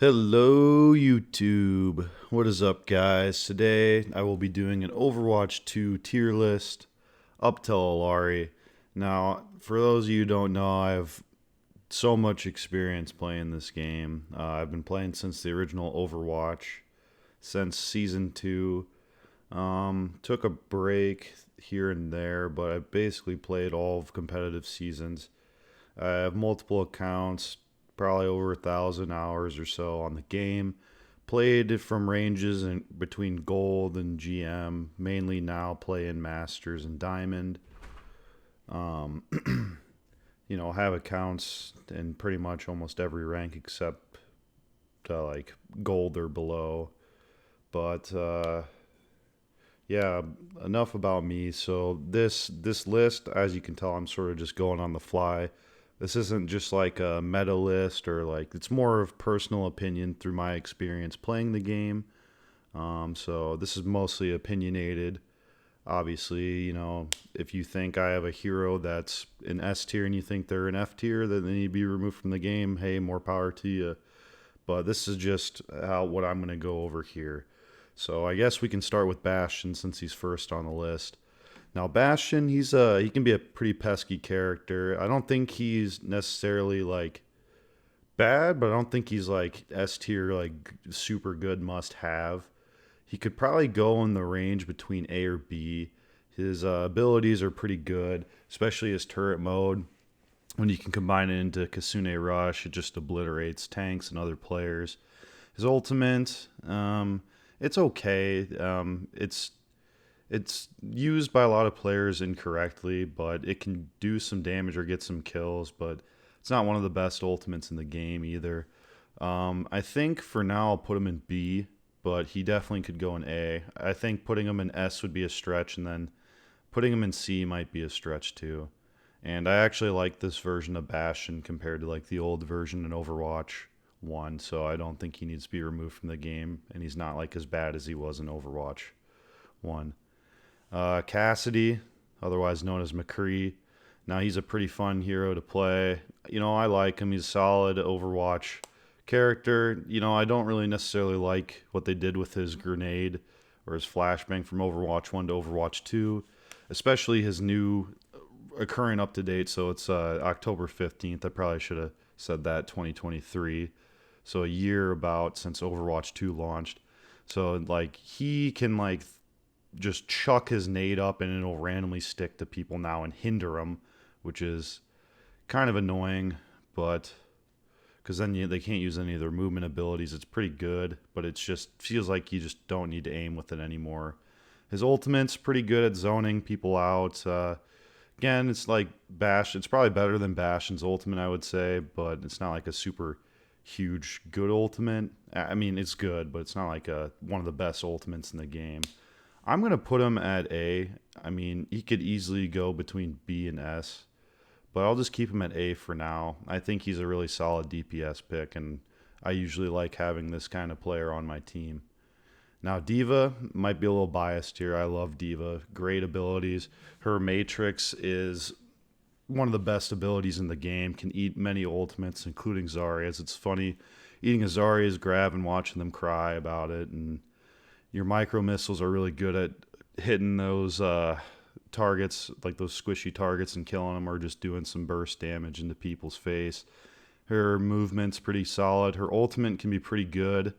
Hello, YouTube. What is up, guys? Today I will be doing an Overwatch 2 tier list up till Alari. Now, for those of you who don't know, I have so much experience playing this game. I've been playing since the original Overwatch, since Season 2. Took a break here and there, but I basically played all of competitive seasons. I have multiple accounts, probably over 1,000 hours or so on the game. Played from ranges in between gold and GM. Mainly now play in Masters and Diamond. Um, have accounts in pretty much almost every rank except like gold or below. But yeah, enough about me. So this list, as you can tell, I'm sort of just going on the fly. This isn't just like a meta list or like it's more of personal opinion through my experience playing the game. So this is mostly opinionated. Obviously, if you think I have a hero that's in S tier and you think they're in F tier, that they need to be removed from the game, hey, more power to you. But this is just what I'm going to go over here. So I guess we can start with Bastion since he's first on the list. Now Bastion, he can be a pretty pesky character. I don't think he's necessarily like bad, but I don't think he's like S tier like super good must have. He could probably go in the range between A or B. His abilities are pretty good, especially his turret mode. When you can combine it into Kasune Rush, it just obliterates tanks and other players. His ultimate, it's okay. It's used by a lot of players incorrectly, but it can do some damage or get some kills, but it's not one of the best ultimates in the game either. I think for now I'll put him in B, but he definitely could go in A. I think putting him in S would be a stretch, and then putting him in C might be a stretch too. And I actually like this version of Bastion compared to like the old version in Overwatch 1, so I don't think he needs to be removed from the game, and he's not like as bad as he was in Overwatch 1. Cassidy, otherwise known as McCree. Now he's a pretty fun hero to play. I like him. He's a solid Overwatch character. I don't really necessarily like what they did with his grenade or his flashbang from Overwatch 1 to Overwatch 2, especially his new current up to date. So it's October 15th. I probably should have said that 2023. So a year about since Overwatch 2 launched. So like he can like just chuck his nade up and it'll randomly stick to people now and hinder them, which is kind of annoying, but because then they can't use any of their movement abilities. It's pretty good, but it just feels like you just don't need to aim with it anymore. His ultimate's pretty good at zoning people out. Again, it's like Bash. It's probably better than Bastion's ultimate, I would say, but it's not like a super huge good ultimate. I mean, it's good, but it's not like one of the best ultimates in the game. I'm going to put him at A. I mean, he could easily go between B and S, but I'll just keep him at A for now. I think he's a really solid DPS pick, and I usually like having this kind of player on my team. Now, Diva might be a little biased here. I love Diva. Great abilities. Her Matrix is one of the best abilities in the game. Can eat many ultimates, including Zarya's. It's funny eating a Zarya's grab and watching them cry about it, and your micro missiles are really good at hitting those targets, like those squishy targets, and killing them, or just doing some burst damage into people's face. Her movement's pretty solid. Her ultimate can be pretty good.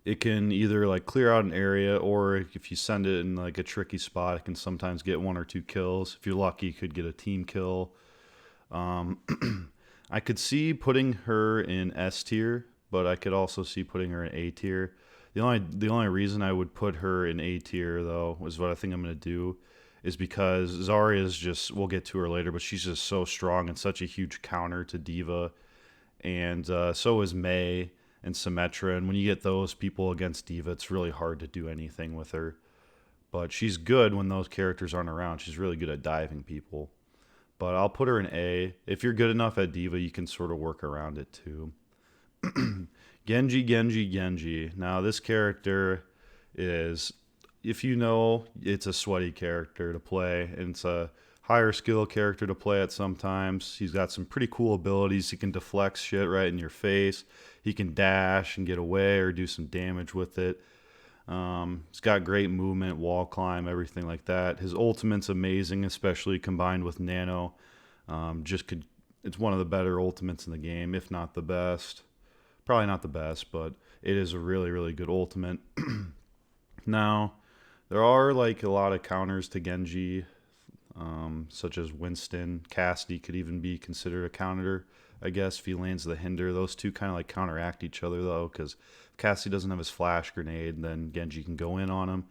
It can either like clear out an area, or if you send it in like a tricky spot, it can sometimes get one or two kills. If you're lucky, you could get a team kill. I could see putting her in S tier, but I could also see putting her in A tier. The only reason I would put her in A tier though is what I think I'm gonna do, is because Zarya is just, we'll get to her later, but she's just so strong and such a huge counter to Diva, and so is Mei and Symmetra. And when you get those people against Diva, it's really hard to do anything with her. But she's good when those characters aren't around. She's really good at diving people. But I'll put her in A. If you're good enough at Diva, you can sort of work around it too. Genji. Now, this character is, if you know, it's a sweaty character to play, and it's a higher skill character to play at sometimes. He's got some pretty cool abilities. He can deflect shit right in your face. He can dash and get away or do some damage with it. He's got great movement, wall climb, everything like that. His ultimate's amazing, especially combined with Nano. It's one of the better ultimates in the game, if not the best. Probably not the best, but it is a really, really good ultimate. Now, there are like a lot of counters to Genji, such as Winston. Cassidy could even be considered a counter, I guess, if he lands the hinder. Those two kind of like counteract each other, though, because if Cassidy doesn't have his flash grenade, then Genji can go in on him.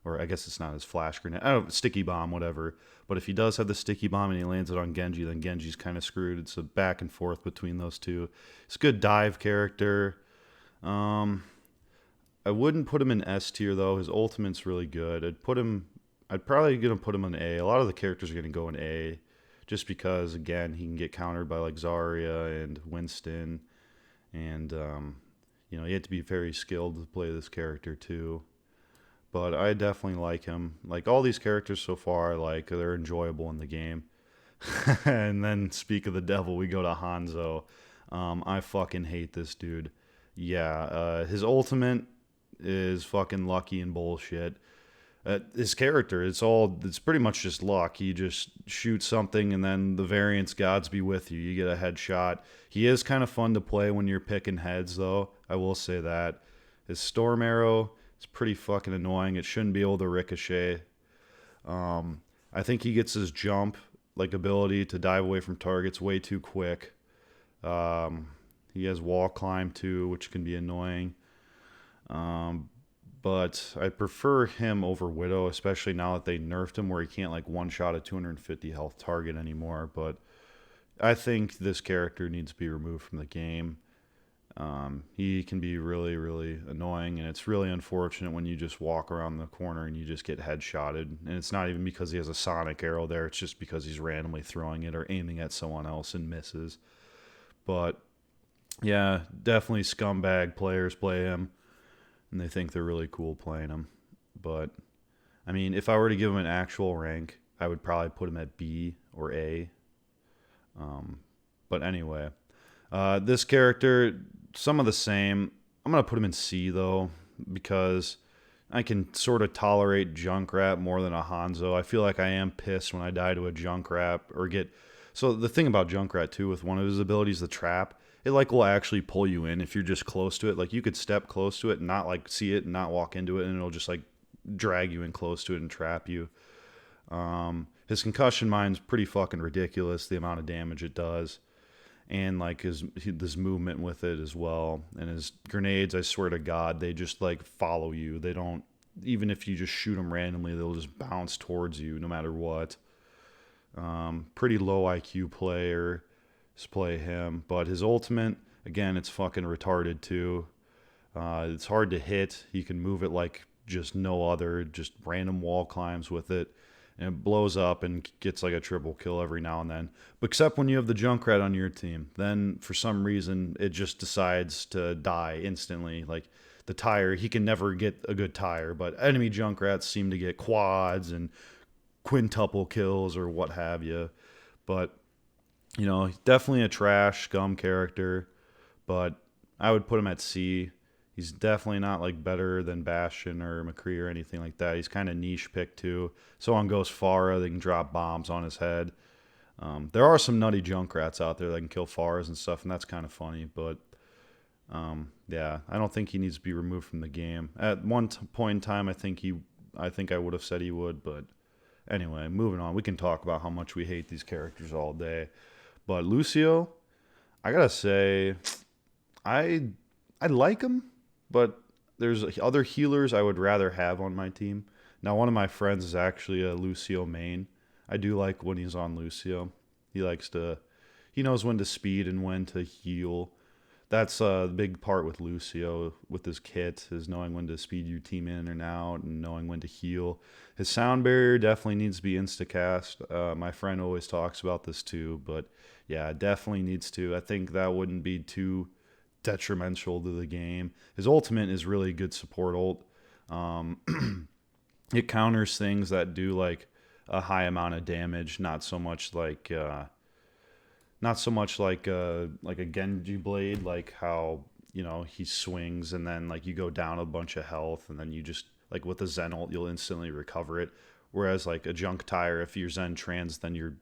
Or I guess it's not his flash grenade. I don't know, sticky bomb, whatever. But if he does have the sticky bomb and he lands it on Genji, then Genji's kind of screwed. It's a back and forth between those two. It's a good dive character. I wouldn't put him in S tier though. His ultimate's really good. I'd probably gonna put him in A. A lot of the characters are gonna go in A, just because again he can get countered by like Zarya and Winston, and you have to be very skilled to play this character too. But I definitely like him. Like all these characters so far, like they're enjoyable in the game. And then speak of the devil, we go to Hanzo. I fucking hate this dude. Yeah, his ultimate is fucking lucky and bullshit. His character, it's pretty much just luck. He just shoots something and then the variance gods be with you. You get a headshot. He is kind of fun to play when you're picking heads, though. I will say that. His storm arrow is pretty fucking annoying. It shouldn't be able to ricochet. I think he gets his jump, like ability to dive away from targets way too quick. He has wall climb too, which can be annoying. But I prefer him over Widow, especially now that they nerfed him where he can't like one shot a 250 health target anymore. But I think this character needs to be removed from the game. He can be really, really annoying, and it's really unfortunate when you just walk around the corner and you just get headshotted. And it's not even because he has a sonic arrow there, it's just because he's randomly throwing it or aiming at someone else and misses. But yeah, definitely scumbag players play him, and they think they're really cool playing him. But I mean, if I were to give him an actual rank, I would probably put him at B or A. But anyway, this character, some of the same. I'm going to put him in C, though, because I can sort of tolerate Junkrat more than a Hanzo. I feel like I am pissed when I die to a Junkrat or get... So the thing about Junkrat, too, with one of his abilities, the trap, it like will actually pull you in if you're just close to it. Like you could step close to it and not like see it and not walk into it, and it'll just like drag you in close to it and trap you. His concussion mine's pretty fucking ridiculous, the amount of damage it does. And like his movement with it as well. And his grenades, I swear to God, they just like follow you. They don't, even if you just shoot them randomly, they'll just bounce towards you no matter what. Pretty low IQ player. Just play him. But his ultimate, again, it's fucking retarded too. It's hard to hit. He can move it like just no other, just random wall climbs with it. And it blows up and gets like a triple kill every now and then. But except when you have the Junkrat on your team. Then for some reason it just decides to die instantly. Like the tire, he can never get a good tire. But enemy Junkrats seem to get quads and quintuple kills or what have you. But, definitely a trash scum character. But I would put him at C. He's definitely not like better than Bastion or McCree or anything like that. He's kind of niche pick too. So on goes Pharah, they can drop bombs on his head. There are some nutty Junkrats out there that can kill Pharahs and stuff, and that's kind of funny. But yeah, I don't think he needs to be removed from the game. At one point in time, I think I would have said he would. But anyway, moving on. We can talk about how much we hate these characters all day. But Lucio, I gotta say, I like him. But there's other healers I would rather have on my team. Now, one of my friends is actually a Lucio main. I do like when he's on Lucio. He knows when to speed and when to heal. That's the big part with Lucio, with his kit, is knowing when to speed your team in and out and knowing when to heal. His sound barrier definitely needs to be instacast. My friend always talks about this too, but yeah, definitely needs to. I think that wouldn't be too detrimental to the game. His ultimate is really good support ult. It counters things that do like a high amount of damage, not so much like a Genji blade, like how he swings and then like you go down a bunch of health and then you just like with a Zen ult you'll instantly recover it. Whereas like a junk tire, if you're Zen trans, then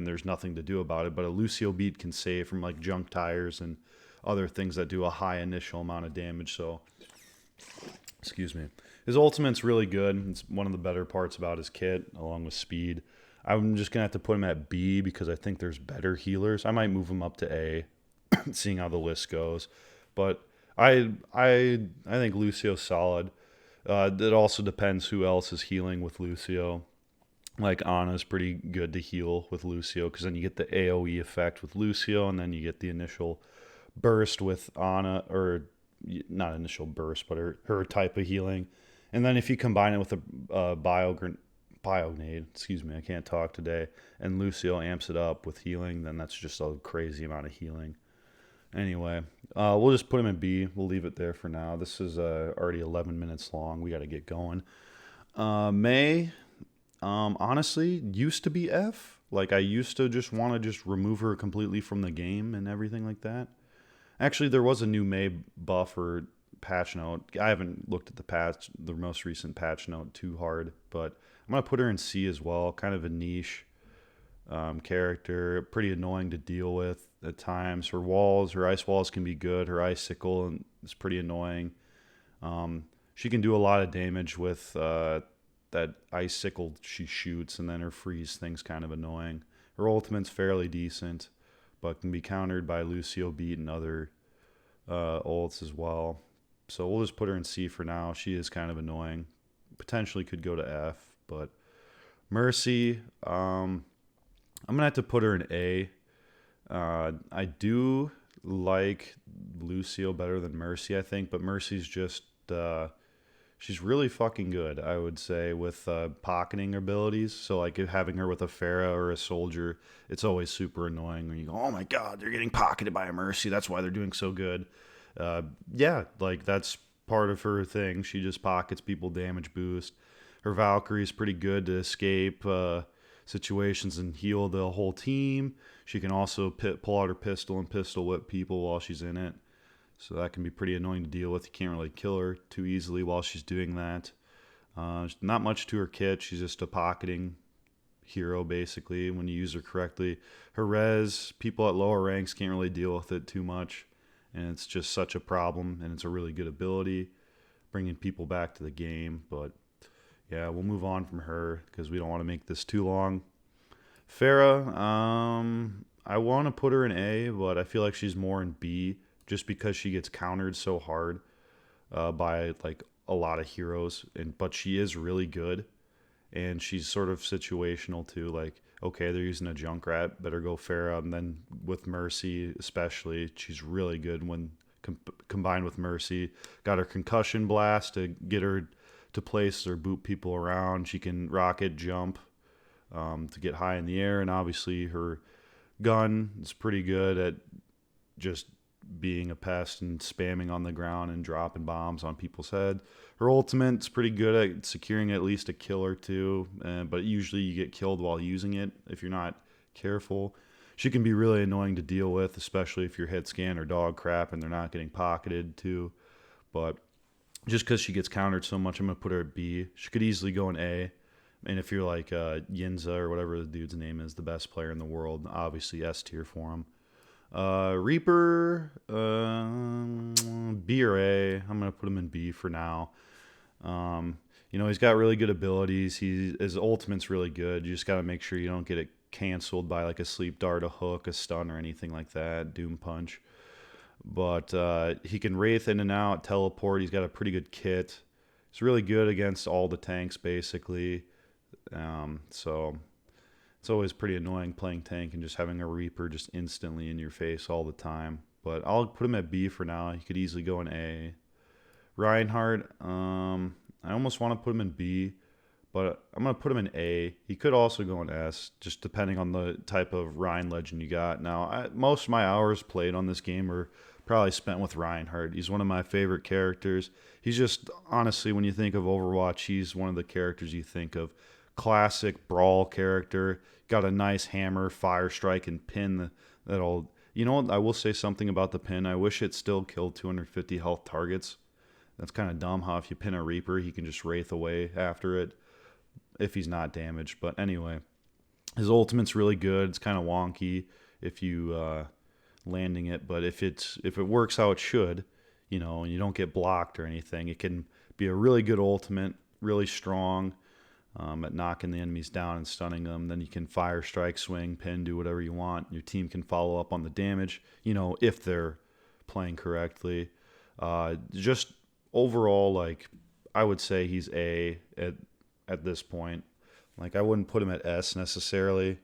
there's nothing to do about it. But a Lucio beat can save from like junk tires and other things that do a high initial amount of damage. So excuse me. His ultimate's really good. It's one of the better parts about his kit, along with speed. I'm just gonna have to put him at B because I think there's better healers. I might move him up to A, seeing how the list goes. But I think Lucio's solid. It also depends who else is healing with Lucio. Like Ana's pretty good to heal with Lucio because then you get the AoE effect with Lucio, and then you get the initial burst with Ana, or not initial burst, but her type of healing. And then if you combine it with a Bionade, excuse me, I can't talk today, and Lucio amps it up with healing, then that's just a crazy amount of healing. Anyway, we'll just put him in B. We'll leave it there for now. This is already 11 minutes long. We got to get going. May, honestly, used to be F. Like, I used to just want to just remove her completely from the game and everything like that. Actually, there was a new May buff or patch note. I haven't looked at the most recent patch note too hard, but I'm going to put her in C as well. Kind of a niche character, pretty annoying to deal with at times. Her ice walls can be good. Her icicle is pretty annoying. She can do a lot of damage with that icicle she shoots, and then her freeze thing's kind of annoying. Her ultimate's fairly decent, but can be countered by Lucio beat and other ults as well. So we'll just put her in C for now. She is kind of annoying. Potentially could go to F, but Mercy, I'm going to have to put her in A. I do like Lucio better than Mercy, I think, but Mercy's just, she's really fucking good, I would say, with pocketing abilities. So, like, having her with a Pharah or a soldier, it's always super annoying when you go, oh my god, they're getting pocketed by a Mercy. That's why they're doing so good. Yeah, like, that's part of her thing. She just pockets people damage boost. Her Valkyrie's pretty good to escape situations and heal the whole team. She can also pull out her pistol and pistol whip people while she's in it. So that can be pretty annoying to deal with. You can't really kill her too easily while she's doing that. Not much to her kit. She's just a pocketing hero, basically, when you use her correctly. Her res, people at lower ranks can't really deal with it too much. And it's just such a problem. And it's a really good ability, bringing people back to the game. But yeah, we'll move on from her because we don't want to make this too long. Pharah, I want to put her in A, but I feel like she's more in B just because she gets countered so hard by like a lot of heroes. But she is really good, and she's sort of situational too. Like, okay, they're using a Junkrat, better go Pharah. And then with Mercy, especially, she's really good when combined with Mercy. Got her concussion blast to get her to place or boot people around. She can rocket jump to get high in the air, and obviously her gun is pretty good at just being a pest and spamming on the ground and dropping bombs on people's head. Her ultimate's pretty good at securing at least a kill or two, but usually you get killed while using it if you're not careful. She can be really annoying to deal with, especially if you're hit scan or dog crap and they're not getting pocketed too. But just because she gets countered so much, I'm going to put her at B. She could easily go in A. And if you're like Yinza or whatever the dude's name is, the best player in the world, obviously S tier for him. Reaper, B or A. I'm going to put him in B for now. He's got really good abilities. His ultimate's really good. You just got to make sure you don't get it canceled by like a sleep dart, a hook, a stun, or anything like that. Doom punch. But he can wraith in and out, teleport. He's got a pretty good kit. He's really good against all the tanks, basically. So it's always pretty annoying playing tank and just having a Reaper just instantly in your face all the time. But I'll put him at B for now. He could easily go in A. Reinhardt, I almost want to put him in B, but I'm going to put him in A. He could also go in S, just depending on the type of Rein legend you got. Now, most of my hours played on this game are probably spent with Reinhardt. He's one of my favorite characters. He's just, honestly, when you think of Overwatch, he's one of the characters you think of classic brawl character. Got a nice hammer, fire strike, and pin that'll. You know what? I will say something about the pin. I wish it still killed 250 health targets. That's kind of dumb how if you pin a Reaper, he can just wraith away after it if he's not damaged. But anyway, his ultimate's really good. It's kind of wonky if you landing it, but if it works how it should, and you don't get blocked or anything, it can be a really good ultimate, really strong at knocking the enemies down and stunning them. Then you can fire, strike, swing, pin, do whatever you want. Your team can follow up on the damage, if they're playing correctly. Just overall, like, I would say he's A at this point. Like, I wouldn't put him at S necessarily.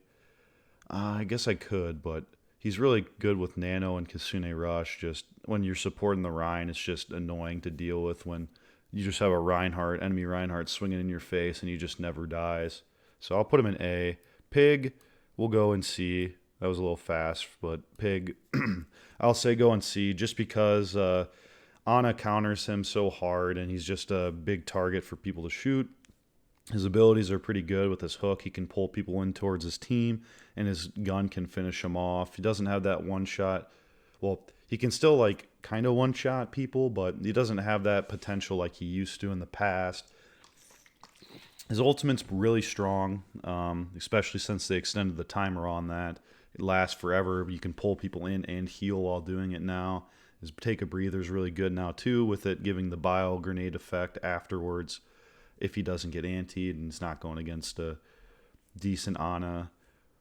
I guess I could, but he's really good with Nano and Kasune Rush. Just when you're supporting the Rhine, it's just annoying to deal with when you just have a enemy Reinhardt swinging in your face and he just never dies. So I'll put him in A. Pig, we'll go in C. That was a little fast, but Pig, I'll say go in C just because Ana counters him so hard and he's just a big target for people to shoot. His abilities are pretty good with his hook. He can pull people in towards his team, and his gun can finish them off. He doesn't have that one shot. Well, he can still, like, kind of one shot people, but he doesn't have that potential like he used to in the past. His ultimate's really strong, especially since they extended the timer on that. It lasts forever. You can pull people in and heal while doing it now. His take a breather is really good now, too, with it giving the bio grenade effect afterwards. If he doesn't get antied and he's not going against a decent Ana.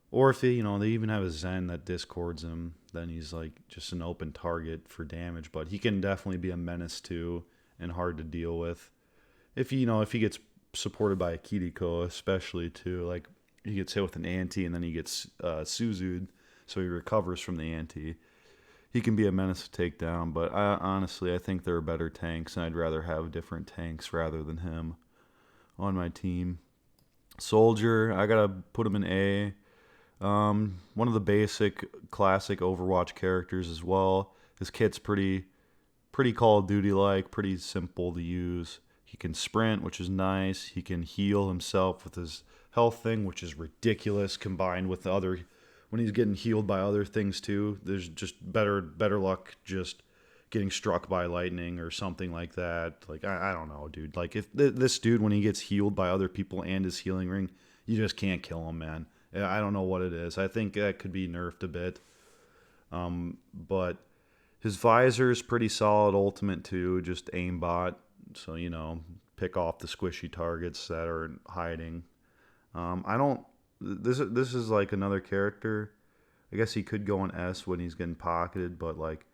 Or if they even have a Zen that discords him, then he's like just an open target for damage. But he can definitely be a menace too and hard to deal with. If he gets supported by a Kiriko, especially too, like he gets hit with an anti and then he gets Suzu'd, so he recovers from the anti. He can be a menace to take down, but honestly, I think there are better tanks, and I'd rather have different tanks rather than him on my team. Soldier, I gotta put him in A. One of the basic classic Overwatch characters as well. His kit's pretty Call of Duty like, pretty simple to use. He can sprint, which is nice. He can heal himself with his health thing, which is ridiculous, combined with the other when he's getting healed by other things too. There's just better luck just getting struck by lightning or something like that. Like, I don't know, dude. Like, if this dude, when he gets healed by other people and his healing ring, you just can't kill him, man. I don't know what it is. I think that could be nerfed a bit. But his visor is pretty solid ultimate too, just aimbot. So, pick off the squishy targets that are hiding. This is like another character. I guess he could go on S when he's getting pocketed, but like,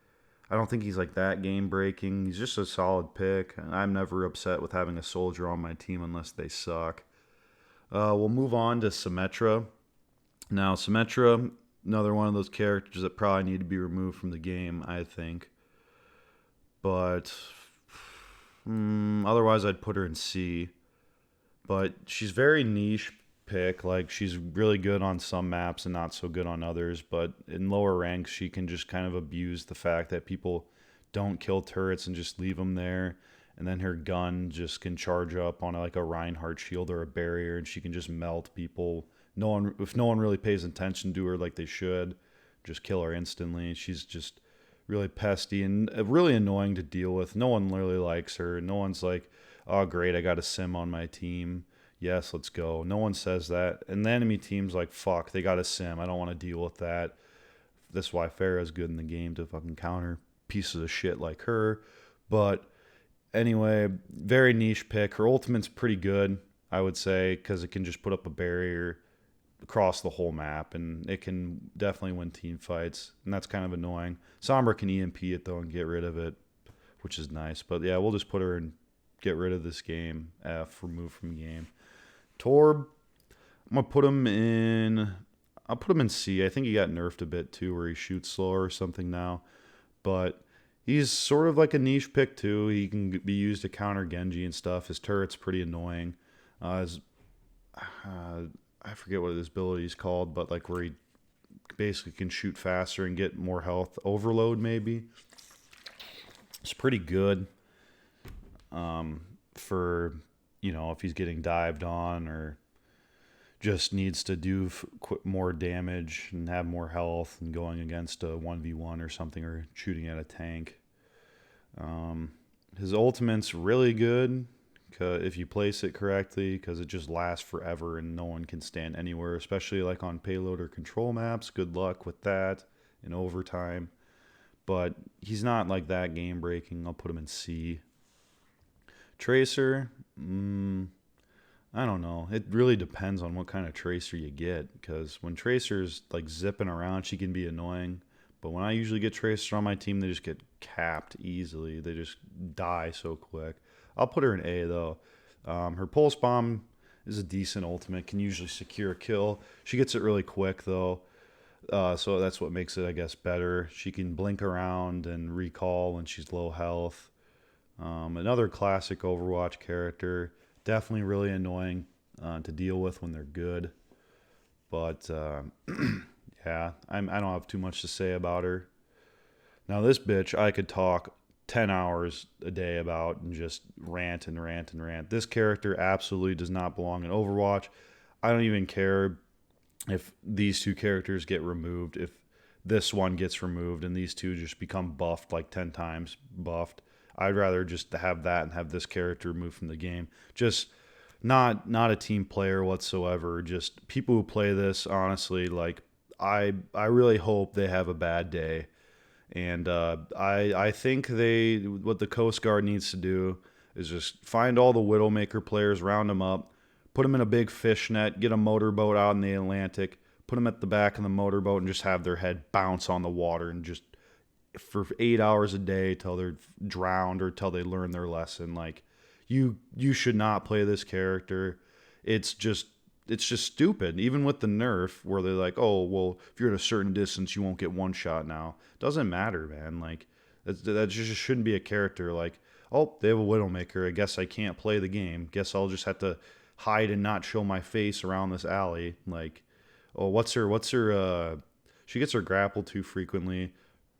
I don't think he's like that game breaking. He's just a solid pick. I'm never upset with having a soldier on my team unless they suck. We'll move on to Symmetra. Now, Symmetra, another one of those characters that probably need to be removed from the game, I think. But otherwise, I'd put her in C. But she's very niche pick. Like, she's really good on some maps and not so good on others, but in lower ranks she can just kind of abuse the fact that people don't kill turrets and just leave them there, and then her gun just can charge up on like a Reinhardt shield or a barrier and she can just melt people. If no one really pays attention to her like they should, just kill her instantly. She's just really pesty and really annoying to deal with. No one really likes her. No one's like, oh great, I got a sim on my team, yes, let's go. No one says that. And the enemy team's like, fuck, they got a sim. I don't want to deal with that. That's why Pharah's good in the game, to fucking counter pieces of shit like her. But anyway, very niche pick. Her ultimate's pretty good, I would say, because it can just put up a barrier across the whole map, and it can definitely win team fights, and that's kind of annoying. Sombra can EMP it, though, and get rid of it, which is nice. But yeah, we'll just put her in, get rid of this game, F, remove from game. Torb, I'm gonna put him in. I'll put him in C. I think he got nerfed a bit too, where he shoots slower or something now. But he's sort of like a niche pick too. He can be used to counter Genji and stuff. His turret's pretty annoying. I forget what his ability is called, but like where he basically can shoot faster and get more health. Overload maybe. It's pretty good. For if he's getting dived on or just needs to do more damage and have more health and going against a 1v1 or something or shooting at a tank. His ultimate's really good if you place it correctly because it just lasts forever and no one can stand anywhere, especially like on payload or control maps. Good luck with that in overtime. But he's not like that game breaking. I'll put him in C. Tracer, I don't know. It really depends on what kind of tracer you get because when Tracer's like zipping around, she can be annoying. But when I usually get Tracers on my team, they just get capped easily. They just die so quick. I'll put her in A though. Her pulse bomb is a decent ultimate. Can usually secure a kill. She gets it really quick though. So that's what makes it, I guess, better. She can blink around and recall when she's low health. Another classic Overwatch character. Definitely really annoying to deal with when they're good. But yeah, I don't have too much to say about her. Now this bitch, I could talk 10 hours a day about and just rant and rant and rant. This character absolutely does not belong in Overwatch. I don't even care if these two characters get removed, if this one gets removed and these two just become buffed like 10 times buffed. I'd rather just have that and have this character removed from the game. Just not a team player whatsoever. Just people who play this, honestly, like I really hope they have a bad day. And I think what the Coast Guard needs to do is just find all the widowmaker players, round them up, put them in a big fish net, get a motorboat out in the Atlantic, put them at the back of the motorboat, and just have their head bounce on the water and just for 8 hours a day till they're drowned or till they learn their lesson. Like you should not play this character. It's just stupid. Even with the nerf where they're like, oh well, if you're at a certain distance, you won't get one shot now. Doesn't matter, man. Like that just shouldn't be a character. Like, oh, they have a widowmaker. I guess I can't play the game. Guess I'll just have to hide and not show my face around this alley. Like, oh, what's her she gets her grapple too frequently.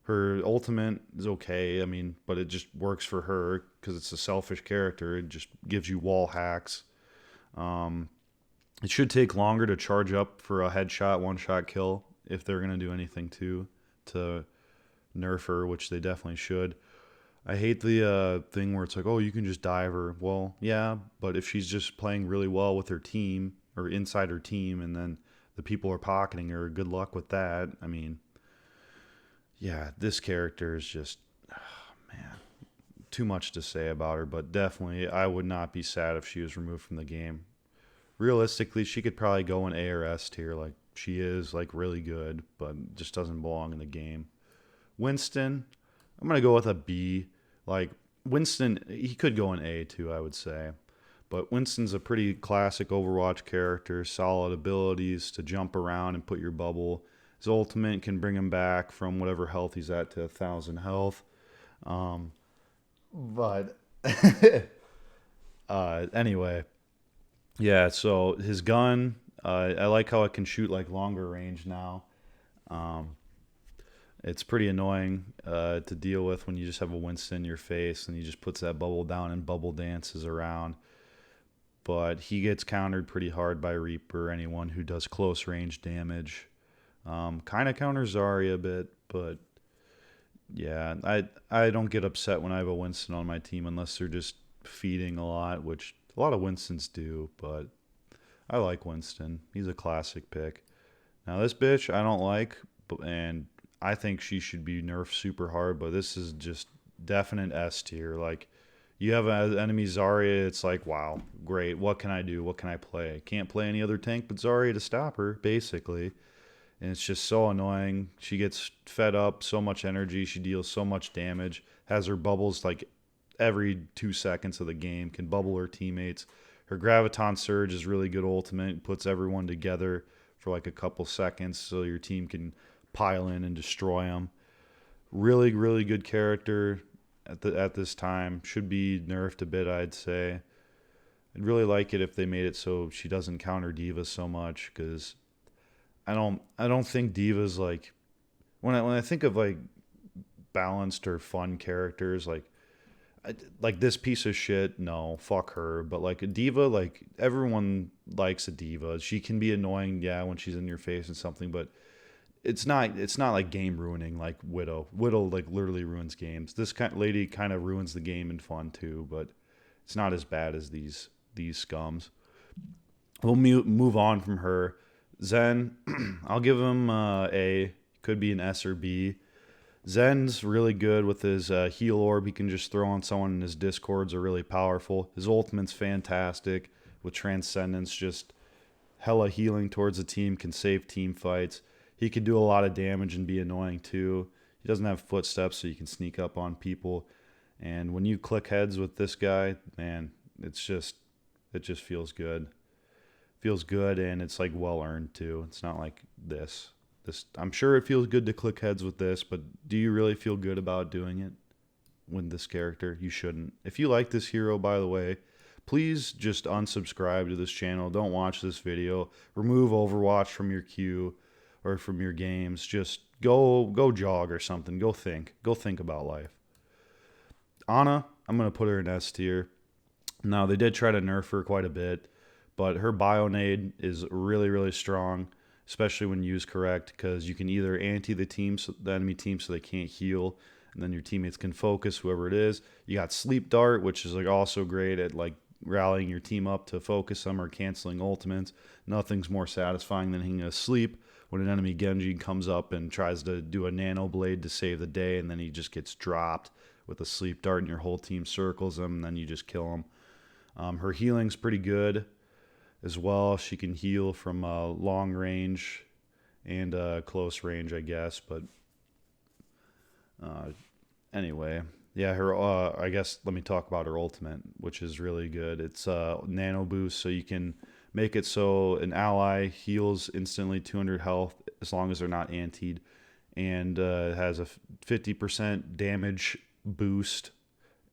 Her ultimate is okay, I mean, but it just works for her because it's a selfish character. It just gives you wall hacks. It should take longer to charge up for a headshot, one-shot kill if they're going to do anything to nerf her, which they definitely should. I hate the thing where it's like, oh, you can just dive her. Well, yeah, but if she's just playing really well with her team or inside her team and then the people are pocketing her, good luck with that. I mean, yeah, this character is just, oh, man, too much to say about her, but definitely I would not be sad if she was removed from the game. Realistically, she could probably go in A or S tier. Like, she is, like, really good, but just doesn't belong in the game. Winston, I'm going to go with a B. Like, Winston, he could go in A too, I would say. But Winston's a pretty classic Overwatch character, solid abilities to jump around and put your bubble. His ultimate can bring him back from whatever health he's at to 1,000 health. But anyway, yeah, so his gun, I like how it can shoot like longer range now. It's pretty annoying to deal with when you just have a Winston in your face and he just puts that bubble down and bubble dances around. But he gets countered pretty hard by Reaper, anyone who does close range damage. Kind of counters Zarya a bit, but yeah, I don't get upset when I have a Winston on my team unless they're just feeding a lot, which a lot of Winstons do, but I like Winston. He's a classic pick. Now this bitch I don't like, and I think she should be nerfed super hard, but this is just definite S tier. Like, you have an enemy Zarya, it's like, wow, great. What can I do? What can I play? Can't play any other tank but Zarya to stop her, basically. And it's just so annoying. She gets fed up, so much energy. She deals so much damage. Has her bubbles like every 2 seconds of the game. Can bubble her teammates. Her Graviton Surge is really good ultimate. Puts everyone together for like a couple seconds so your team can pile in and destroy them. Really, really good character at this time. Should be nerfed a bit, I'd say. I'd really like it if they made it so she doesn't counter D.Va so much, because I don't think D.Va's like, when I think of like balanced or fun characters, like like this piece of shit, no, fuck her. But like a diva, like everyone likes a diva. She can be annoying, yeah, when she's in your face and something, but it's not like game ruining like Widow. Widow like literally ruins games. This kind lady kind of ruins the game in fun too, but it's not as bad as these scums. We'll move on from her. Zen, I'll give him A. Could be an S or B. Zen's really good with his heal orb. He can just throw on someone, and his discords are really powerful. His ultimate's fantastic with Transcendence, just hella healing towards the team, can save team fights. He can do a lot of damage and be annoying too. He doesn't have footsteps, so you can sneak up on people. And when you click heads with this guy, man, it just feels good. Feels good, and it's like well earned too. It's not like this. I'm sure it feels good to click heads with this, but do you really feel good about doing it with this character? You shouldn't. If you like this hero, by the way, please just unsubscribe to this channel. Don't watch this video. Remove Overwatch from your queue or from your games. Just go jog or something. Go think. Go think about life. Ana, I'm going to put her in S tier. Now, they did try to nerf her quite a bit, but her Bionade is really, really strong, especially when used correct, because you can either anti the enemy team so they can't heal, and then your teammates can focus, whoever it is. You got Sleep Dart, which is like also great at like rallying your team up to focus them or canceling ultimates. Nothing's more satisfying than hanging asleep when an enemy Genji comes up and tries to do a nano blade to save the day, and then he just gets dropped with a sleep dart and your whole team circles him, and then you just kill him. Her healing's pretty good as well. She can heal from long range and close range, I guess. But anyway, yeah, her. I guess let me talk about her ultimate, which is really good. It's nano boost, so you can make it so an ally heals instantly 200 health as long as they're not antied, and has a 50% damage boost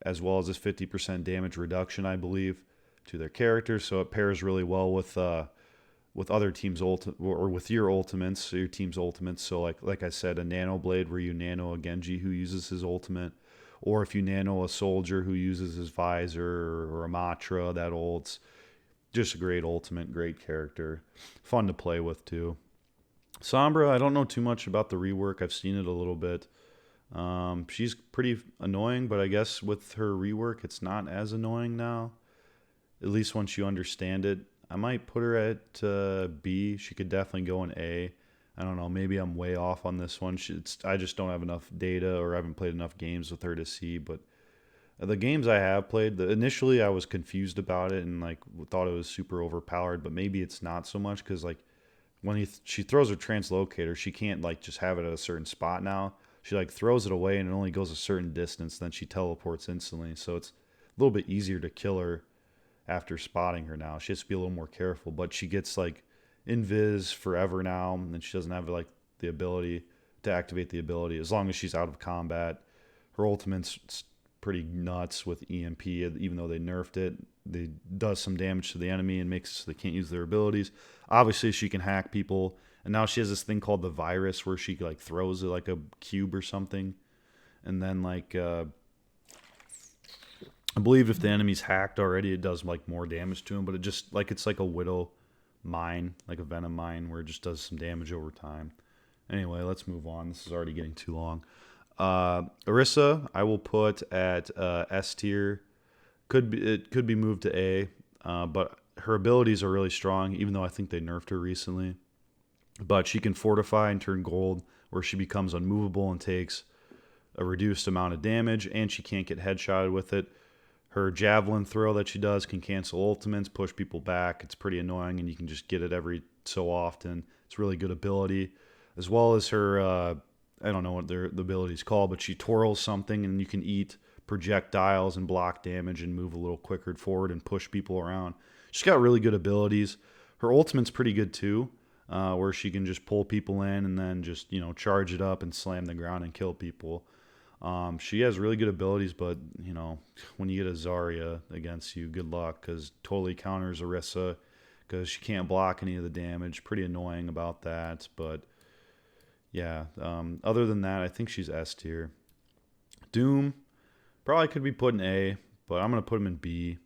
as well as a 50% damage reduction, I believe, to their characters. So it pairs really well with other teams' or with your ultimates, your team's ultimates. So like I said, a nano blade where you nano a Genji who uses his ultimate, or if you nano a soldier who uses his visor, or a Matra that ults. Just a great ultimate, great character, fun to play with too. Sombra, I don't know too much about the rework. I've seen it a little bit. She's pretty annoying, but I guess with her rework, it's not as annoying now. At least once you understand it. I might put her at B. She could definitely go in A. I don't know. Maybe I'm way off on this one. I just don't have enough data, or I haven't played enough games with her to see. But the games I have played, initially I was confused about it and like thought it was super overpowered. But maybe it's not so much, because like when she throws her translocator, she can't like just have it at a certain spot now. She like throws it away and it only goes a certain distance. Then she teleports instantly. So it's a little bit easier to kill her after spotting her now. She has to be a little more careful, but she gets like invis forever now, and she doesn't have like the ability to activate the ability as long as she's out of combat. Her ultimate's pretty nuts with EMP, even though they nerfed it. They does some damage to the enemy and makes it so they can't use their abilities. Obviously, she can hack people, and now she has this thing called the virus where she like throws it like a cube or something, and then like I believe if the enemy's hacked already, it does like more damage to him, but it just like it's like a widow mine, like a venom mine, where it just does some damage over time. Anyway, let's move on. This is already getting too long. Orisa, I will put at S tier. It could be moved to A, but her abilities are really strong, even though I think they nerfed her recently. But she can fortify and turn gold, where she becomes unmovable and takes a reduced amount of damage, and she can't get headshotted with it. Her javelin throw that she does can cancel ultimates, push people back. It's pretty annoying, and you can just get it every so often. It's a really good ability, as well as her, I don't know what the ability is called, but she twirls something, and you can eat projectiles and block damage and move a little quicker forward and push people around. She's got really good abilities. Her ultimate's pretty good too, where she can just pull people in and then just, charge it up and slam the ground and kill people. She has really good abilities, but when you get a Zarya against you, good luck, because totally counters Orisa, because she can't block any of the damage. Pretty annoying about that, but yeah. Other than that, I think she's S tier. Doom, Probably could be put in A, but I'm gonna put him in B.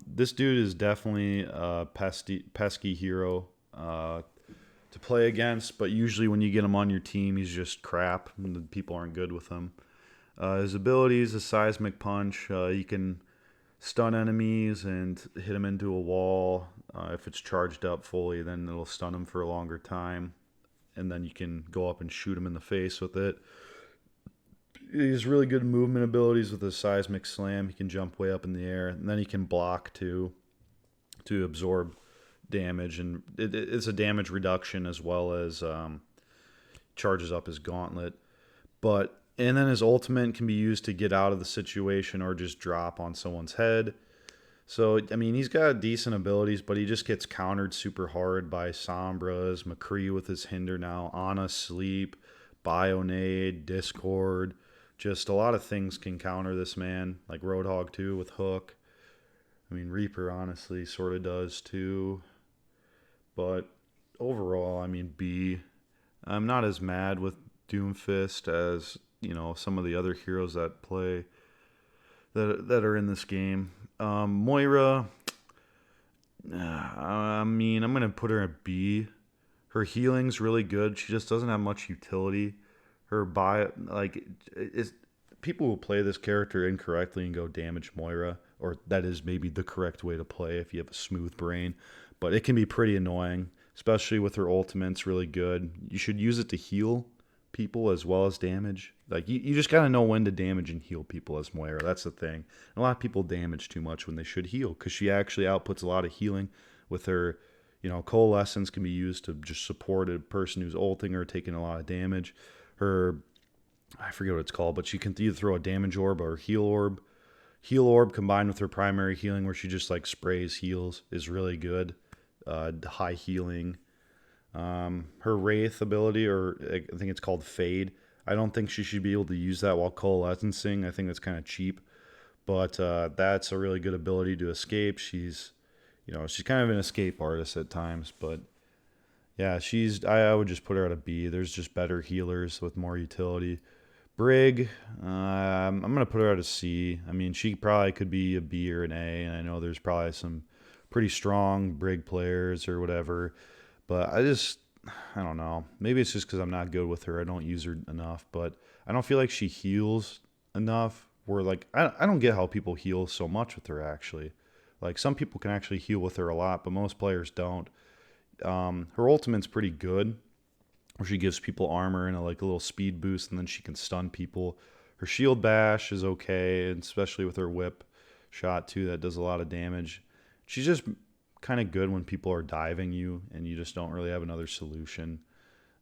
This dude is definitely a pesky hero to play against, but usually when you get him on your team, he's just crap. And the people aren't good with him. His abilities, a seismic punch. You can stun enemies and hit them into a wall. If it's charged up fully, then it'll stun them for a longer time. And then you can go up and shoot them in the face with it. He has really good movement abilities with his seismic slam. He can jump way up in the air. And then he can block too to absorb damage. And it's a damage reduction as well as charges up his gauntlet. And then his ultimate can be used to get out of the situation or just drop on someone's head. So, I mean, he's got decent abilities, but he just gets countered super hard by Sombras, McCree with his Hinder now, Ana Sleep, Bionade, Discord. Just a lot of things can counter this man, like Roadhog too with Hook. I mean, Reaper honestly sort of does too. But overall, I mean, B. I'm not as mad with Doomfist as, some of the other heroes that play that are in this game. Moira, I mean, I'm gonna put her at B. Her healing's really good. She just doesn't have much utility. Her is people who play this character incorrectly and go damage Moira, or that is maybe the correct way to play if you have a smooth brain. But it can be pretty annoying, especially with her ultimate's really good. You should use it to heal people as well as damage. Like you just gotta know when to damage and heal people as Moira. That's the thing. And a lot of people damage too much when they should heal because she actually outputs a lot of healing with her. Coalescence can be used to just support a person who's ulting or taking a lot of damage. I forget what it's called, but she can either throw a damage orb or heal orb. Heal orb combined with her primary healing, where she just like sprays heals, is really good. High healing. Her Wraith ability, or I think it's called Fade. I don't think she should be able to use that while coalescing. I think that's kind of cheap, but that's a really good ability to escape. She's kind of an escape artist at times, but yeah, I would just put her at a B. There's just better healers with more utility. Brig, I'm gonna put her at a C. I mean, she probably could be a B or an A, and I know there's probably some pretty strong Brig players or whatever, but I don't know. Maybe it's just because I'm not good with her. I don't use her enough, but I don't feel like she heals enough. Where like I don't get how people heal so much with her actually. Like some people can actually heal with her a lot, but most players don't. Her ultimate's pretty good, where she gives people armor and a little speed boost, and then she can stun people. Her shield bash is okay, and especially with her whip shot too, that does a lot of damage. She's just kind of good when people are diving you, and you just don't really have another solution.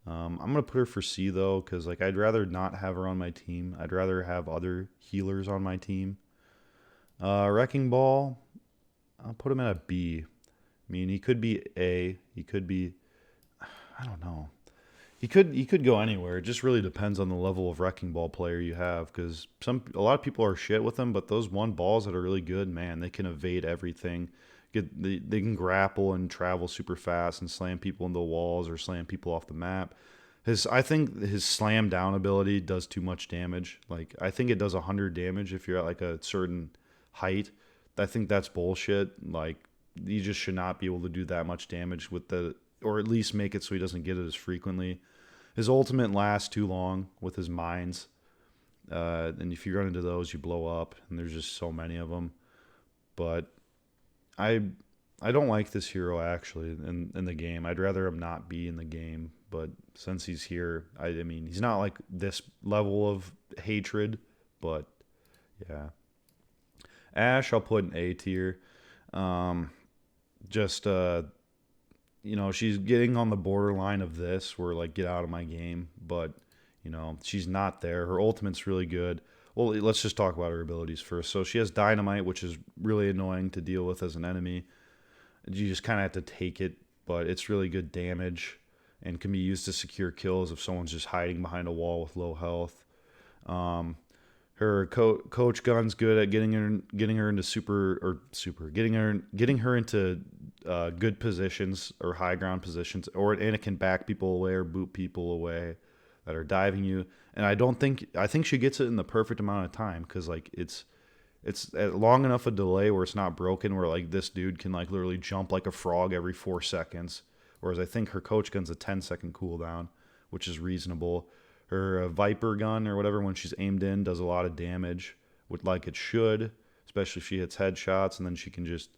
I'm gonna put her for C though, because I'd rather not have her on my team. I'd rather have other healers on my team. Wrecking Ball, I'll put him at a B. I mean, he could be A. He could be, I don't know. He could go anywhere. It just really depends on the level of Wrecking Ball player you have, because a lot of people are shit with them, but those one balls that are really good, man, they can evade everything. They can grapple and travel super fast and slam people into walls or slam people off the map. I think his slam down ability does too much damage. I think it does 100 damage if you're at a certain height. I think that's bullshit. You just should not be able to do that much damage or at least make it so he doesn't get it as frequently. His ultimate lasts too long with his mines. And if you run into those, you blow up, and there's just so many of them. But I don't like this hero actually in the game. I'd rather him not be in the game, but since he's here, I mean, he's not this level of hatred, but yeah. Ashe, I'll put in A tier. She's getting on the borderline of this, where get out of my game, but she's not there. Her ultimate's really good. Well, let's just talk about her abilities first. So she has Dynamite, which is really annoying to deal with as an enemy. You just kind of have to take it, but it's really good damage and can be used to secure kills if someone's just hiding behind a wall with low health. Her coach gun's good at getting her into getting her into good positions or high ground positions, and it can back people away or boot people away that are diving you. And I think she gets it in the perfect amount of time because like it's at long enough a delay where it's not broken, where like this dude can like literally jump like a frog every 4 seconds, whereas I think her coach gun's a 10-second cooldown, which is reasonable. Her Viper gun or whatever, when she's aimed in, does a lot of damage, with like it should, especially if she hits headshots, and then she can just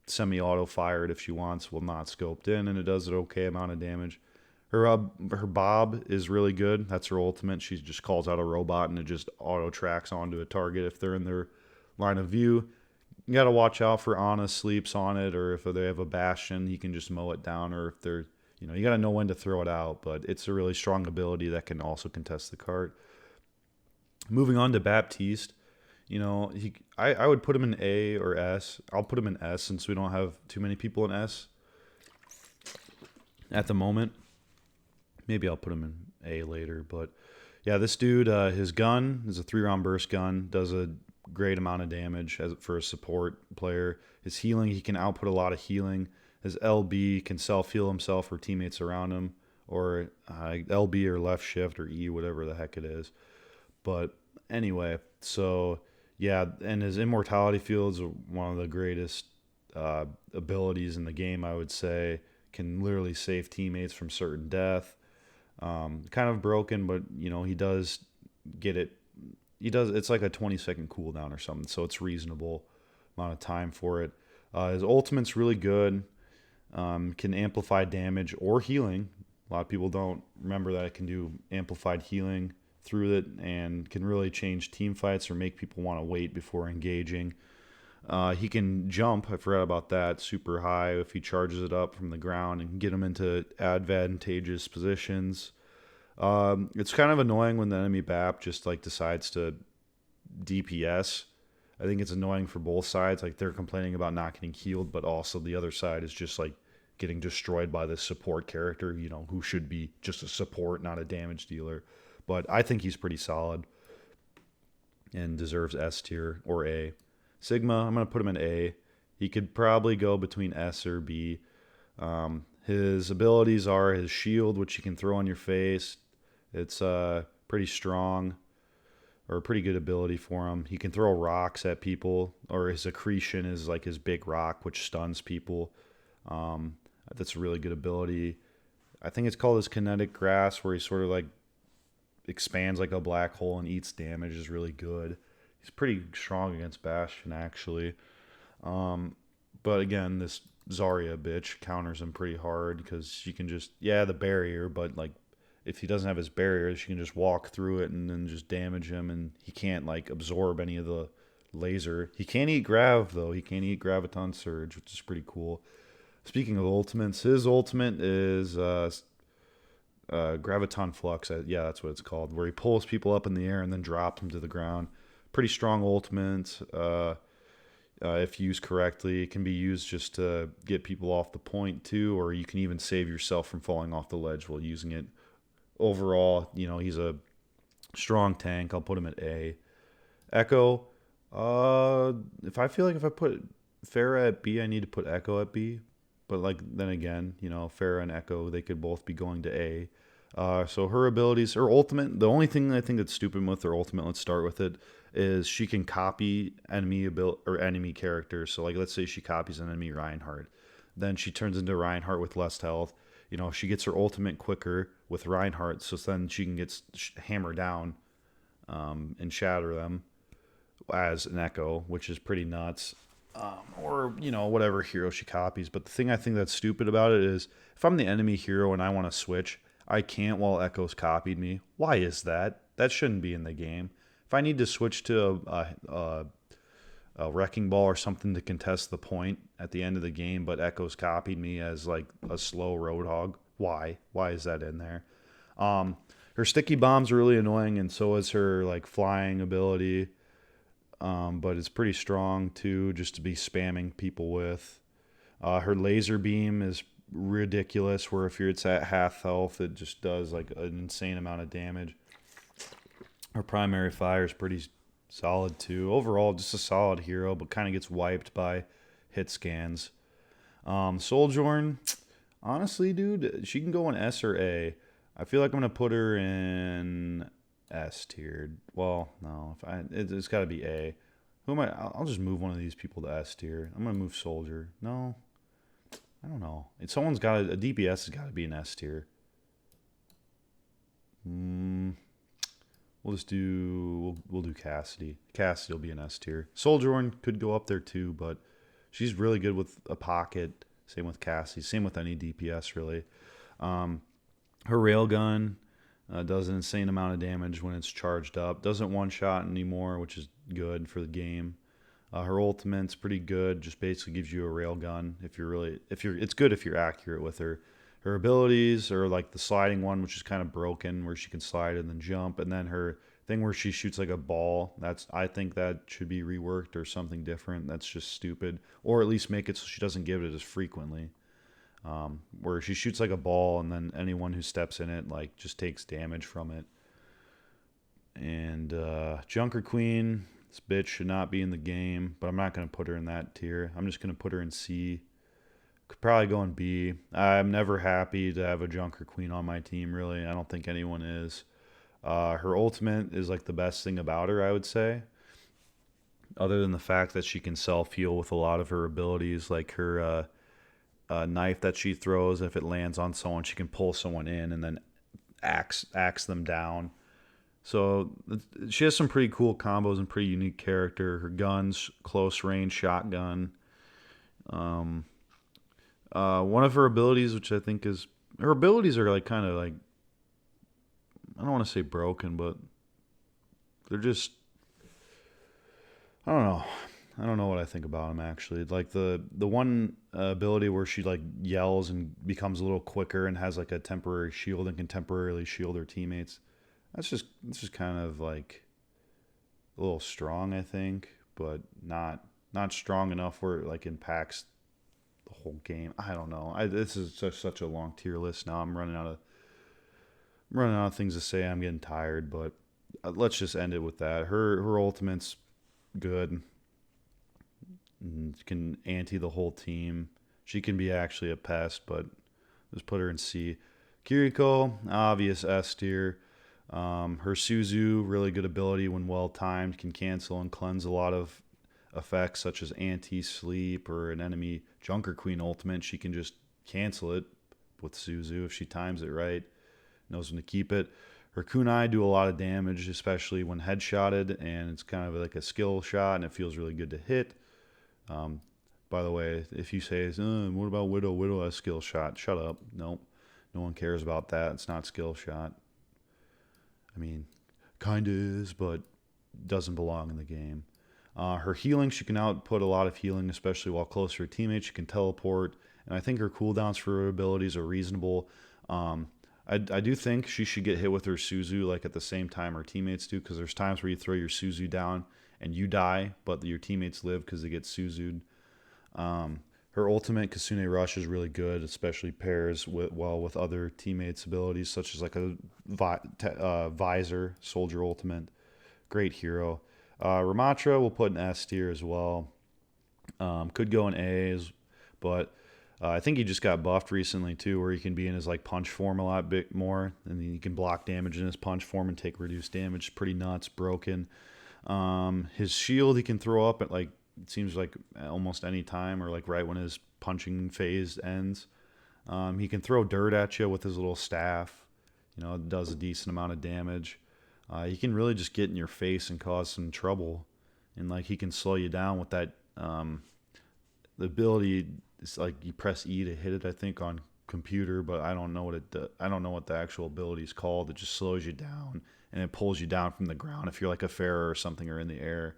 semi-auto fire it if she wants, while not scoped in, and it does an okay amount of damage. Her Bob is really good. That's her ultimate. She just calls out a robot and it just auto tracks onto a target if they're in their line of view. You got to watch out for Ana sleeps on it, or if they have a Bastion, he can just mow it down, or if they're, you got to know when to throw it out, but it's a really strong ability that can also contest the cart. Moving on to Baptiste, I would put him in A or S. I'll put him in S since we don't have too many people in S at the moment. Maybe I'll put him in A later, but yeah, this dude, his gun is a 3-round burst gun, does a great amount of damage for a support player. His healing, he can output a lot of healing. His LB can self-heal himself or teammates around him, or LB or left shift or E, whatever the heck it is. But anyway, so yeah, and his immortality field is one of the greatest abilities in the game, I would say. Can literally save teammates from certain death. Kind of broken, but he does get it. It's like a 20-second cooldown or something, so it's reasonable amount of time for it. His ultimate's really good. Can amplify damage or healing. A lot of people don't remember that it can do amplified healing through it, and can really change team fights or make people want to wait before engaging. He can jump, I forgot about that, super high if he charges it up from the ground and get him into advantageous positions. It's kind of annoying when the enemy BAP just like decides to DPS. I think it's annoying for both sides. Like, they're complaining about not getting healed, but also the other side is just like getting destroyed by this support character, who should be just a support, not a damage dealer. But I think he's pretty solid and deserves S tier or A. Sigma, I'm going to put him in A. He could probably go between S or B. His abilities are his shield, which you can throw on your face. It's pretty strong, or a pretty good ability for him. He can throw rocks at people, or his accretion is like his big rock, which stuns people. That's a really good ability. I think it's called his kinetic grass, where he sort of like expands like a black hole and eats damage, is really good. He's pretty strong against Bastion, actually. But again, this Zarya bitch counters him pretty hard because she can just, the barrier, but like if he doesn't have his barrier, she can just walk through it and then just damage him, and he can't like absorb any of the laser. He can't eat Grav, though. He can't eat Graviton Surge, which is pretty cool. Speaking of ultimates, his ultimate is Graviton Flux. That's what it's called, where he pulls people up in the air and then drops them to the ground. Pretty strong ultimate. If used correctly, it can be used just to get people off the point too, or you can even save yourself from falling off the ledge while using it. Overall, he's a strong tank. I'll put him at A. Echo, if I put Pharah at B, I need to put Echo at B. But like then again, Pharah and Echo, they could both be going to A. So her abilities, her ultimate, the only thing I think that's stupid with her ultimate, let's start with it, is she can copy enemy characters. So like, let's say she copies an enemy Reinhardt, then she turns into Reinhardt with less health. She gets her ultimate quicker with Reinhardt, so then she can get hammer down and shatter them as an Echo, which is pretty nuts. Or whatever hero she copies. But the thing I think that's stupid about it is, if I'm the enemy hero and I want to switch, I can't while Echo's copied me. Why is that? That shouldn't be in the game. If I need to switch to a wrecking ball or something to contest the point at the end of the game, but Echo's copied me as like a slow roadhog, why? Why is that in there? Her sticky bomb's really annoying, and so is her like flying ability. But it's pretty strong too, just to be spamming people with. Her laser beam is ridiculous, where if it's at half health, it just does like an insane amount of damage. Her primary fire is pretty solid too. Overall, just a solid hero, but kind of gets wiped by hit scans. Sojourn, honestly, dude, she can go in S or A. I feel like I'm going to put her in S tier. Well, no, it's got to be A. Who am I? I'll just move one of these people to S tier. I'm gonna move Soldier. No, I don't know. Someone's got a DPS has got to be an S tier. Mm, we'll do Cassidy. Cassidy will be an S tier. Soldier one could go up there too, but she's really good with a pocket. Same with Cassidy. Same with any DPS really. Um, Her railgun does an insane amount of damage when it's charged up. Doesn't one shot anymore, which is good for the game. Her ultimate's pretty good. Just basically gives you a railgun. It's good if you're accurate with her. Her abilities are like the sliding one, which is kind of broken, where she can slide and then jump, and then her thing where she shoots like a ball. I think that should be reworked or something different. That's just stupid, or at least make it so she doesn't give it as frequently. Where she shoots like a ball, and then anyone who steps in it like just takes damage from it. And Junker Queen, this bitch should not be in the game, but I'm not going to put her in that tier. I'm just going to put her in C. Could probably go in B. I'm never happy to have a Junker Queen on my team, really. I don't think anyone is. Her ultimate is like the best thing about her, I would say. Other than the fact that she can self-heal with a lot of her abilities, like her knife that she throws. If it lands on someone, she can pull someone in and then axe them down. So she has some pretty cool combos and pretty unique character. Her guns, close range shotgun. One of her abilities, which I think is her abilities are like kind of like, I don't want to say broken, but they're just, I don't know. I don't know what I think about him actually. Like the one ability where she like yells and becomes a little quicker and has like a temporary shield and can temporarily shield her teammates. It's just kind of like a little strong, I think, but not strong enough where it like impacts the whole game. I don't know. This is such a long tier list now. I'm running out of things to say. I'm getting tired, but let's just end it with that. Her ultimate's good. Can ante the whole team. She can be actually a pest, but just put her in C. Kiriko, obvious S tier. Her Suzu, really good ability when well timed, can cancel and cleanse a lot of effects such as anti-sleep or an enemy Junker Queen ultimate. She can just cancel it with Suzu if she times it right. Knows when to keep it. Her kunai do a lot of damage, especially when headshotted, and it's kind of like a skill shot, and it feels really good to hit. By the way, if you say, what about Widow? Widow has skill shot. Shut up. Nope. No one cares about that. It's not skill shot. I mean, kind of is, but doesn't belong in the game. Her healing, she can output a lot of healing, especially while close to her teammates. She can teleport, and I think her cooldowns for her abilities are reasonable. I do think she should get hit with her Suzu like at the same time her teammates do, because there's times where you throw your Suzu down and you die, but your teammates live because they get Suzu'd. Her ultimate Kasune Rush is really good, especially pairs well with other teammates' abilities, such as like a Visor Soldier ultimate. Great hero. Ramatra will put an S tier as well. Could go in A's, but I think he just got buffed recently too, where he can be in his like punch form a lot bit more, and he can block damage in his punch form and take reduced damage. Pretty nuts, broken. His shield he can throw up at like, it seems like almost any time, or like right when his punching phase ends. He can throw dirt at you with his little staff. It does a decent amount of damage. He can really just get in your face and cause some trouble, and like he can slow you down with that. The ability is like you press E to hit it, I think, on computer, but I don't know what I don't know what the actual ability is called. It just slows you down and it pulls you down from the ground if you're like a Pharaoh or something or in the air.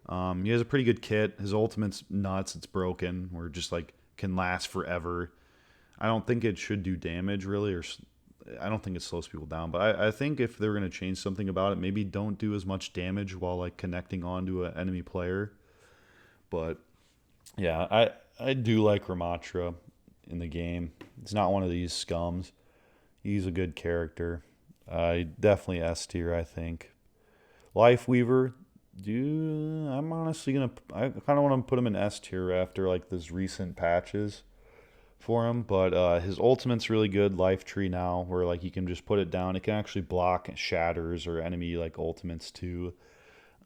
He has a pretty good kit. His ultimate's nuts. It's broken, where it just like can last forever. I don't think it should do damage really, or I don't think it slows people down. But I think if they're gonna change something about it, maybe don't do as much damage while like connecting onto an enemy player. But yeah, I do like Ramatra in the game. He's not one of these scums. He's a good character. Definitely S tier, I think. Life Weaver, I'm honestly gonna. I kind of want to put him in S tier after like this recent patches. for him, but his ultimate's really good. Life tree now, where like you can just put it down. It can actually block shatters or enemy like ultimates too.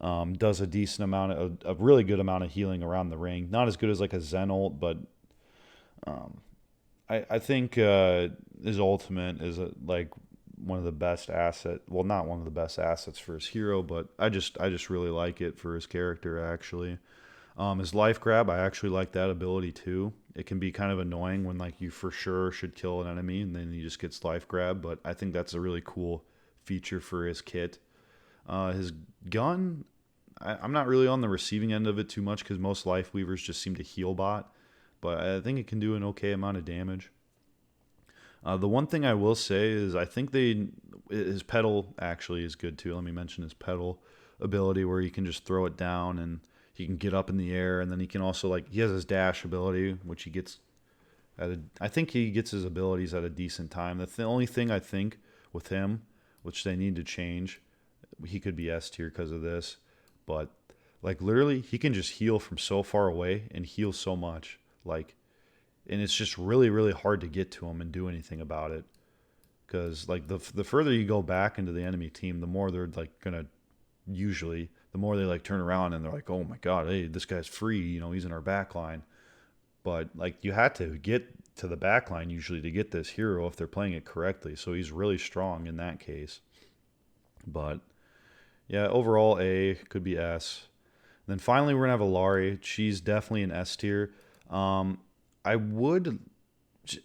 Does a decent amount of a really good amount of healing around the ring. Not as good as like a Zen ult, but I think his ultimate is like one of the best asset. Well, not one of the best assets for his hero, but I just really like it for his character actually. His life grab, I actually like that ability too. It can be kind of annoying when like you for sure should kill an enemy and then he just gets life grab, but I think that's a really cool feature for his kit. His gun, I'm not really on the receiving end of it too much because most life weavers just seem to heal bot, but I think it can do an okay amount of damage. The one thing I will say is I think his pedal actually is good too. Let me mention his pedal ability where you can just throw it down and he can get up in the air, and then he can also like he has his dash ability which he gets I think he gets his abilities at a decent time. That's the only thing I think with him which they need to change. He could be S tier because of this, but like literally he can just heal from so far away and heal so much. Like and it's just really really hard to get to him and do anything about it because like the further you go back into the enemy team, the more they're like gonna usually the more they like turn around and they're like, oh my god, hey, this guy's free, he's in our back line. But like you had to get to the back line usually to get this hero if they're playing it correctly, so he's really strong in that case. But yeah, overall A, could be S. And then finally we're gonna have a Laurie. She's definitely an S tier. um I would she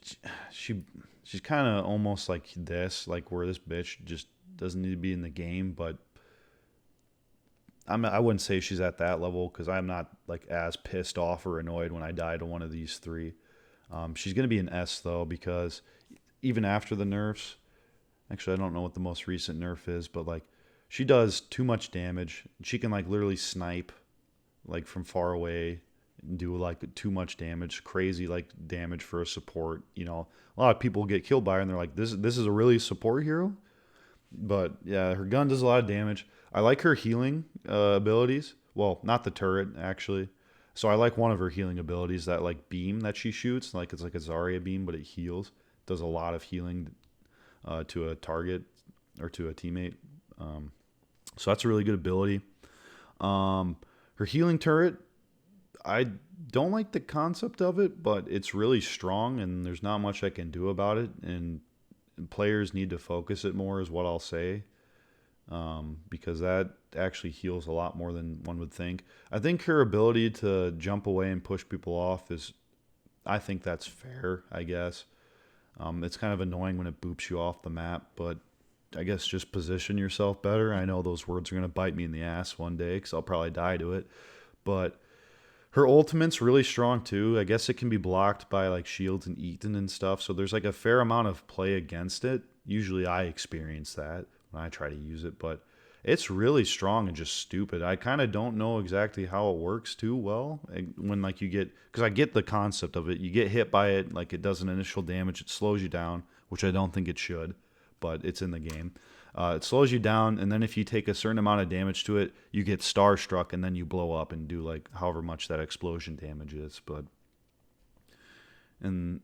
she- she's kind of almost like this, like where this bitch just doesn't need to be in the game, but I wouldn't say she's at that level because I'm not like as pissed off or annoyed when I die to one of these three. She's gonna be an S though because even after the nerfs, actually I don't know what the most recent nerf is, but like she does too much damage. She can like literally snipe like from far away and do like too much damage, crazy like damage for a support. A lot of people get killed by her and they're like, this is a really support hero. But yeah, her gun does a lot of damage. I like her healing abilities. Well, not the turret actually. So I like one of her healing abilities, that like beam that she shoots. Like it's like a Zarya beam, but it heals. Does a lot of healing to a target or to a teammate. So that's a really good ability. Um, Her healing turret, I don't like the concept of it, but it's really strong, and there's not much I can do about it. And players need to focus it more, is what I'll say, because that actually heals a lot more than one would think. I think her ability to jump away and push people off is, I think that's fair, I guess. It's kind of annoying when it boops you off the map, but I guess just position yourself better. I know those words are going to bite me in the ass one day because I'll probably die to it. But her ultimate's really strong too. I guess it can be blocked by like shields and Eaton and stuff. So there's like a fair amount of play against it. Usually I experience that when I try to use it, but it's really strong and just stupid. I kind of don't know exactly how it works too well. When like you get, because I get the concept of it. You get hit by it, like it does an initial damage. It slows you down, which I don't think it should, but it's in the game. It slows you down, and then if you take a certain amount of damage to it, you get starstruck, and then you blow up and do like however much that explosion damage is. But and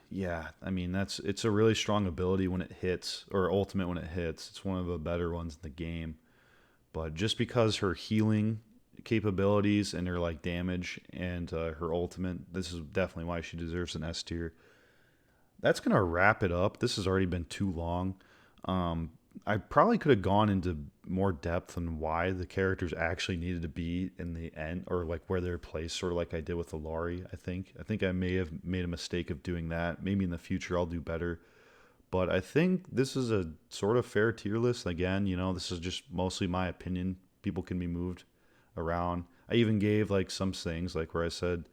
yeah, I mean it's a really strong ability when it hits, or ultimate when it hits. It's one of the better ones in the game. But just because her healing capabilities and her like damage and her ultimate, this is definitely why she deserves an S tier. That's gonna wrap it up. This has already been too long. Um, I probably could have gone into more depth on why the characters actually needed to be in the end, or like where they're placed, sort of like I did with the Laurie. I think I may have made a mistake of doing that. Maybe in the future I'll do better. But I think this is a sort of fair tier list. Again, this is just mostly my opinion. People can be moved around. I even gave like some things, like where I said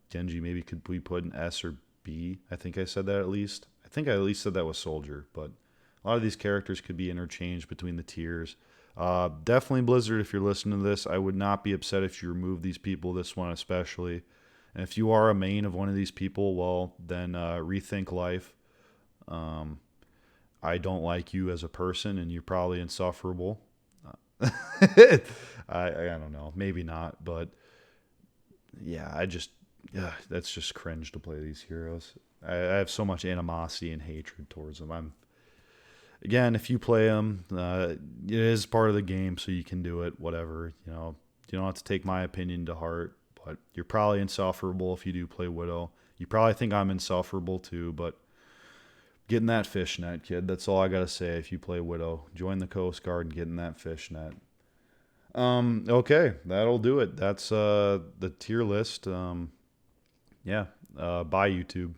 Genji maybe could be put in S or B. I think I said that at least. I think I at least said that with Soldier, but a lot of these characters could be interchanged between the tiers. Definitely Blizzard, if you're listening to this, I would not be upset if you remove these people, this one especially. And if you are a main of one of these people, well, then rethink life. Um, I don't like you as a person, and you're probably insufferable. I don't know, maybe not, but yeah, I just yeah, that's just cringe to play these heroes. I have so much animosity and hatred towards them. I'm again, if you play them, it is part of the game, so you can do it. Whatever, you don't have to take my opinion to heart. But you're probably insufferable if you do play Widow. You probably think I'm insufferable too, but get in that fishnet, kid. That's all I gotta say. If you play Widow, join the Coast Guard and get in that fishnet. Okay, that'll do it. That's the tier list. Yeah. Bye, YouTube.